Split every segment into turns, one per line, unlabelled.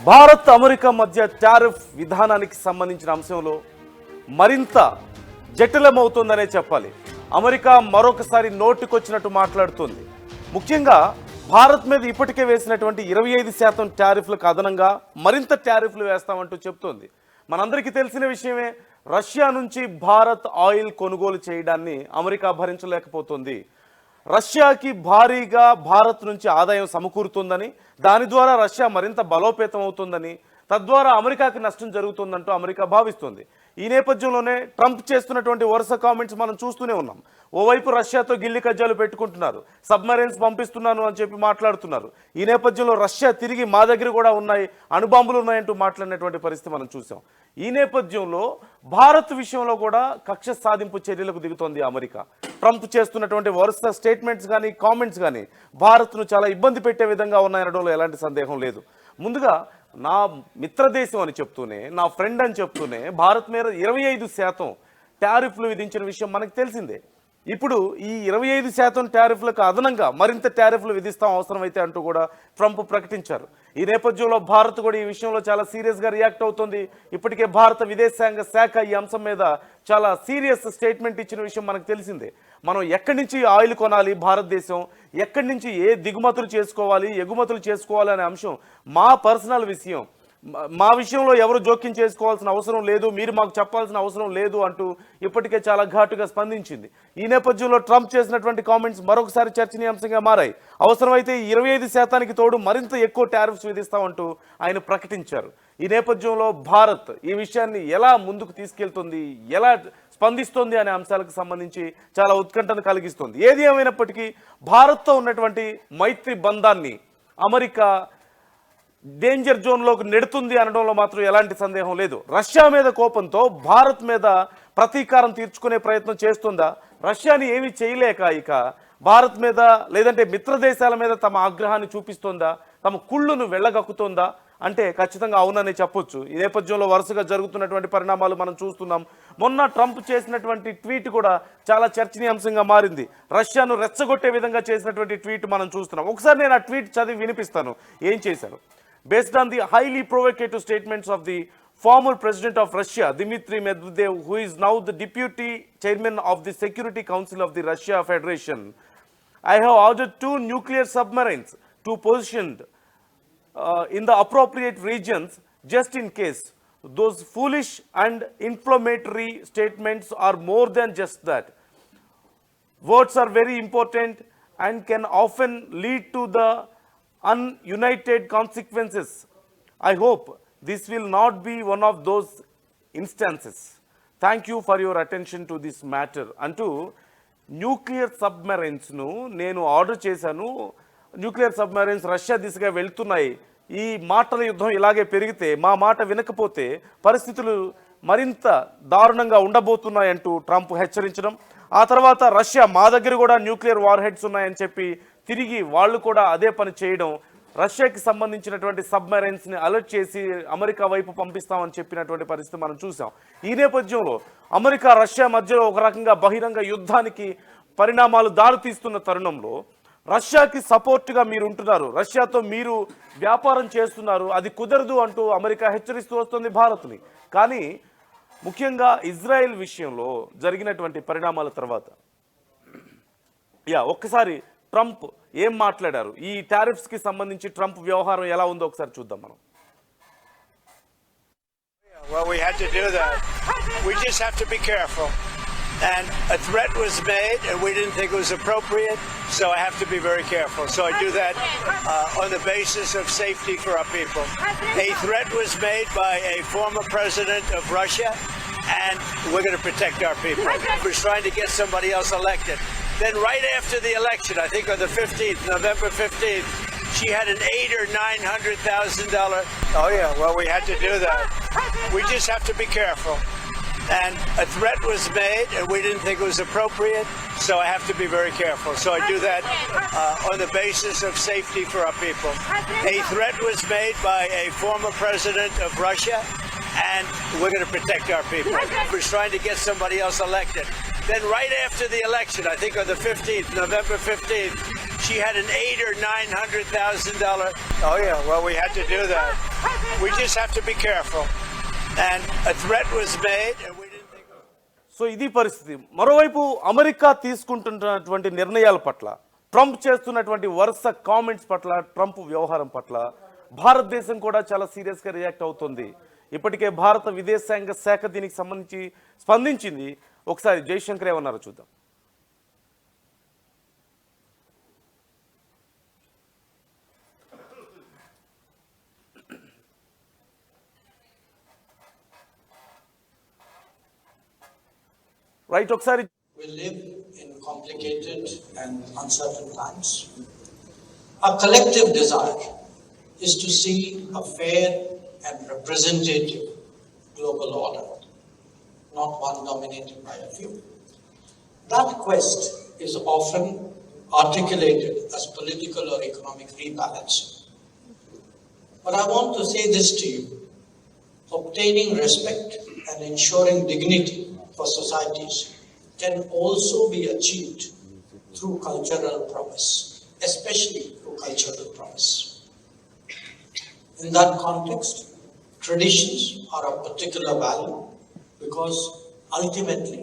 Bharat America మధ్య tariff విధానానికి సంబంధించిన అంశంలో మరింత జటిలమవుతుందనే చెప్పాలి. అమెరికా మరొకసారి నోటికొచ్చినట్టు మాట్లాడుతుంది. ముఖ్యంగా భారత్ మీద ఇప్పటికే వేసినటువంటి 25% టారిఫ్లకు అదనంగా మరింత టారిఫ్లు వేస్తామంటూ చెప్తోంది. మనందరికీ తెలిసిన విషయమే, రష్యా నుంచి భారత్ ఆయిల్ కొనుగోలు చేయడాన్ని అమెరికా భరించలేకపోతుంది. రష్యాకి భారీగా భారత్ నుంచి ఆదాయం సమకూరుతుందని, దాని ద్వారా రష్యా మరింత బలోపేతం అవుతుందని, తద్వారా అమెరికాకి నష్టం జరుగుతుందంటూ అమెరికా భావిస్తుంది. ఈ నేపథ్యంలోనే ట్రంప్ చేస్తున్నటువంటి వరుస కామెంట్స్ మనం చూస్తూనే ఉన్నాం. ఓవైపు రష్యాతో గిల్లి కజ్జాలు పెట్టుకుంటున్నారు, సబ్మరైన్స్ పంపిస్తున్నాను అని చెప్పి మాట్లాడుతున్నారు. ఈ నేపథ్యంలో రష్యా తిరిగి మా దగ్గర కూడా ఉన్నాయి, అణుబాంబులు ఉన్నాయంటూ మాట్లాడినటువంటి పరిస్థితి మనం చూసాం. ఈ నేపథ్యంలో భారత్ విషయంలో కూడా కక్ష సాధింపు చర్యలకు దిగుతోంది అమెరికా. ట్రంప్ చేస్తున్నటువంటి వరుస స్టేట్మెంట్స్ కానీ కామెంట్స్ కానీ భారత్ను చాలా ఇబ్బంది పెట్టే విధంగా ఉన్నాయనడంలో ఎలాంటి సందేహం లేదు. ముందుగా నా మిత్రదేశం అని చెప్తూనే, నా ఫ్రెండ్ అని చెప్తూనే భారత్ మీద 25% టారిఫ్లు విధించిన విషయం మనకు తెలిసిందే. ఇప్పుడు ఈ 25% టారిఫ్లకు అదనంగా మరింత టారిఫ్లు విధిస్తాం అవసరమైతే అంటూ కూడా ట్రంప్ ప్రకటించారు. ఈ నేపథ్యంలో భారత్ కూడా ఈ విషయంలో చాలా సీరియస్గా రియాక్ట్ అవుతుంది. ఇప్పటికే భారత విదేశాంగ శాఖ ఈ అంశం మీద చాలా సీరియస్ స్టేట్మెంట్ ఇచ్చిన విషయం మనకు తెలిసిందే. మనం ఎక్కడి నుంచి ఆయిల్ కొనాలి, భారతదేశం ఎక్కడి నుంచి ఏ దిగుమతులు చేసుకోవాలి, ఎగుమతులు చేసుకోవాలి అనే అంశం మా పర్సనల్ విషయం. మా విషయంలో ఎవరు జోక్యం చేసుకోవాల్సిన అవసరం లేదు, మీరు మాకు చెప్పాల్సిన అవసరం లేదు అంటూ ఇప్పటికే చాలా ఘాటుగా స్పందించింది. ఈ నేపథ్యంలో ట్రంప్ చేసినటువంటి కామెంట్స్ మరొకసారి చర్చనీయాంశంగా మారాయి. అవసరమైతే 25% తోడు మరింత ఎక్కువ టారిఫ్స్ విధిస్తామంటూ ఆయన ప్రకటించారు. ఈ నేపథ్యంలో భారత్ ఈ విషయాన్ని ఎలా ముందుకు తీసుకెళ్తుంది, ఎలా స్పందిస్తోంది అనే అంశాలకు సంబంధించి చాలా ఉత్కంఠను కలిగిస్తుంది. ఏది ఏమైనప్పటికీ భారత్తో ఉన్నటువంటి మైత్రి బంధాన్ని అమెరికా డేంజర్ జోన్లోకి నెడుతుంది అనడంలో మాత్రం ఎలాంటి సందేహం లేదు. రష్యా మీద కోపంతో భారత్ మీద ప్రతీకారం తీర్చుకునే ప్రయత్నం చేస్తుందా? రష్యాని ఏమీ చేయలేక ఇక భారత్ మీద లేదంటే మిత్ర దేశాల మీద తమ ఆగ్రహాన్ని చూపిస్తోందా, తమ కుళ్ళును వెళ్ళగక్కుతోందా అంటే ఖచ్చితంగా అవునని చెప్పొచ్చు. ఈ నేపథ్యంలో వరుసగా జరుగుతున్నటువంటి పరిణామాలు మనం చూస్తున్నాం. మొన్న ట్రంప్ చేసినటువంటి ట్వీట్ కూడా చాలా చర్చనీయాంశంగా మారింది. రష్యాను రెచ్చగొట్టే విధంగా చేసినటువంటి ట్వీట్ మనం చూస్తున్నాం. ఒకసారి నేను ఆ ట్వీట్ చదివి వినిపిస్తాను ఏం చేశారు. Based on the highly provocative statements of the former president of Russia, Dmitry Medvedev, who is now the deputy chairman of the Security Council of the Russia Federation, I have ordered 2 nuclear submarines to positioned in the appropriate regions just in case. Those foolish and inflammatory statements are more than just that. Words are very important and can often lead to the ununited consequences. I hope this will not be one of those instances. Thank you for your attention to this matter. అంటూ nuclear సబ్మెరైన్స్ను నేను order చేశాను, nuclear submarines Russia దిశగా వెళ్తున్నాయి, ఈ మాటల యుద్ధం ఇలాగే పెరిగితే, మా మాట వినకపోతే పరిస్థితులు మరింత దారుణంగా ఉండబోతున్నాయంటూ ట్రంప్ హెచ్చరించడం, ఆ తర్వాత రష్యా మా దగ్గర కూడా న్యూక్లియర్ వార్ హెడ్స్ ఉన్నాయని చెప్పి తిరిగి వాళ్ళు కూడా అదే పని చేయడం, రష్యాకి సంబంధించినటువంటి సబ్మెరైన్స్ని అలర్ట్ చేసి అమెరికా వైపు పంపిస్తామని చెప్పినటువంటి పరిస్థితి మనం చూసాం. ఈ నేపథ్యంలో అమెరికా రష్యా మధ్యలో ఒక రకంగా బహిరంగ యుద్ధానికి పరిణామాలు దారితీస్తున్న తరుణంలో రష్యాకి సపోర్ట్గా మీరు ఉంటున్నారు, రష్యాతో మీరు వ్యాపారం చేస్తున్నారు, అది కుదరదు అంటూ అమెరికా హెచ్చరిస్తూ వస్తుంది భారత్ని. కానీ ముఖ్యంగా ఇజ్రాయెల్ విషయంలో జరిగినటువంటి పరిణామాల తర్వాత ఒక్కసారి ట్రంప్ ఏం మాట్లాడారు, ఈ టారిఫ్స్ కి సంబంధించి ట్రంప్ వ్యవహారం ఎలా ఉందో ఒకసారి చూద్దాం మనం.
Well, we had to do that. We just have to be careful. And a threat was made, and we didn't think it was appropriate, so I have to be very careful. So I do that on the basis of safety for our people. A threat was made by a former president of Russia, and we're going to protect our people. We're trying to get somebody else elected. Then right after the election, I think on the 15th, November 15th, she had an $800,000 or $900,000. Oh yeah, well, we had to do that. We just have to be careful. And a threat was made, and we didn't think it was appropriate, so I have to be very careful. So I do that on the basis of safety for our people. A threat was made by a former president of Russia, and we're going to protect our people. We're trying to get somebody else elected. Then right after the election, I think on the 15th, November 15th, she had an $800,000 or $900,000. Oh yeah, well we had to do that. We just have to be careful. And a threat was made, and we didn't think.
So ఇది పరిస్థితి. మరోవైపు America తీసుకుంటున్నటువంటి నిర్ణయాల పట్ల, Trump చేస్తున్నటువంటి వరుస comments పట్ల, Trump వ్యవహారం పట్ల భారతదేశం కూడా చాలా సీరియస్గా రియాక్ట్ అవుతుంది. ఇప్పటికే భారత విదేశాంగ శాఖ దీనికి సంబంధించి స్పందించింది. ఒకసారి జయశంకర్ ఏమన్నారో చూద్దాం. రైట్, ఒకసారి
We live in complicated and uncertain times. Our collective desire is to see a fair and representative global order, not one dominated by a few. That quest is often articulated as political or economic rebalance. But I want to say this to you: obtaining respect and ensuring dignity for societies can also be achieved through cultural prowess, especially through cultural prowess. In that context, traditions are of particular value because ultimately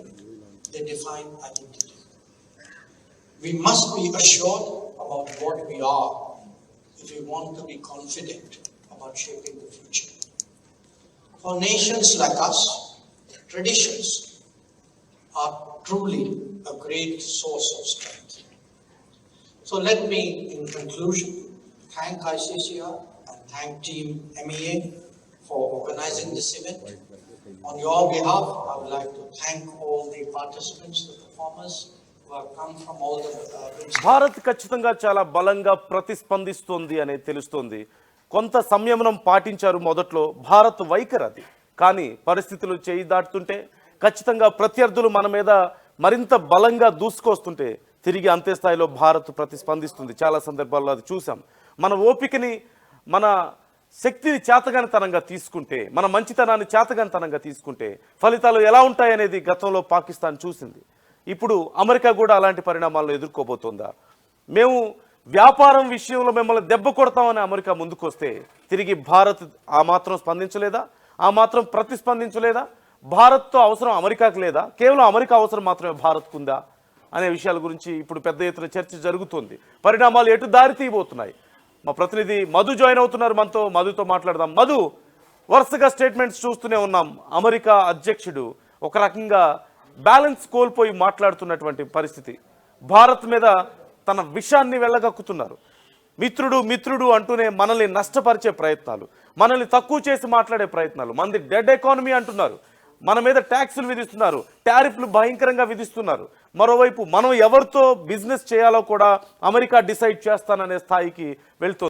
they define identity. We must be assured about what we are if we want to be confident about shaping the future. For nations like us, traditions are truly a great source of strength. So let me, in conclusion, thank ICCR and thank Team MEA for organizing this event. On your behalf, I would like to thank all the participants, the performers who have come from all the
Bharat ఖచ్చితంగా చాలా బలంగా ప్రతిస్పందిస్తోంది అనేది తెలుస్తోంది. కొంత సంయమనం పాటించారు మొదట్లో, భారత్ వైఖరి అది. కానీ పరిస్థితులు చేయి దాటుతుంటే, ఖచ్చితంగా ప్రత్యర్థులు మన మీద మరింత బలంగా దూసుకొస్తుంటే తిరిగి అంతే స్థాయిలో భారత్ ప్రతిస్పందిస్తుంది. చాలా సందర్భాల్లో అది చూసాం. మన ఓపికని, మన శక్తిని చేతగానితనంగా తీసుకుంటే, మన మంచితనాన్ని చేతగానితనంగా తీసుకుంటే ఫలితాలు ఎలా ఉంటాయనేది గతంలో పాకిస్తాన్ చూసింది. ఇప్పుడు అమెరికా కూడా అలాంటి పరిణామాలను ఎదుర్కోబోతోందా? మేము వ్యాపారం విషయంలో మిమ్మల్ని దెబ్బ కొడతామని అమెరికా ముందుకొస్తే తిరిగి భారత్ ఆ మాత్రం స్పందించలేదా? ఆ మాత్రం ప్రతిస్పందించలేదా? భారత్తో అవసరం అమెరికాకు లేదా? కేవలం అమెరికా అవసరం మాత్రమే భారత్కు ఉందా అనే విషయాల గురించి ఇప్పుడు పెద్ద ఎత్తున చర్చ జరుగుతుంది. పరిణామాలు ఎటు దారి తీయబోతున్నాయి? మా ప్రతినిధి మధు జాయిన్ అవుతున్నారు మనతో. మధుతో మాట్లాడదాం. మధు, వరుసగా స్టేట్మెంట్స్ చూస్తూనే ఉన్నాం. అమెరికా అధ్యక్షుడు ఒక రకంగా బ్యాలెన్స్ కోల్పోయి మాట్లాడుతున్నటువంటి పరిస్థితి. భారత్ మీద తన విషాన్ని వెళ్ళగక్కుతున్నారు. మిత్రుడు మిత్రుడు అంటూనే మనల్ని నష్టపరిచే ప్రయత్నాలు, మనల్ని తక్కువ చేసి మాట్లాడే ప్రయత్నాలు, మనది డెడ్ ఎకానమీ అంటున్నారు, మన మీద ట్యాక్సులు విధిస్తున్నారు, టారిఫ్లు భయంకరంగా విధిస్తున్నారు. మరోవైపు మనం ఎవరితో బిజినెస్ చేయాలో కూడా అమెరికా డిసైడ్ చేస్తాననే స్థాయికి వెళ్తుంది.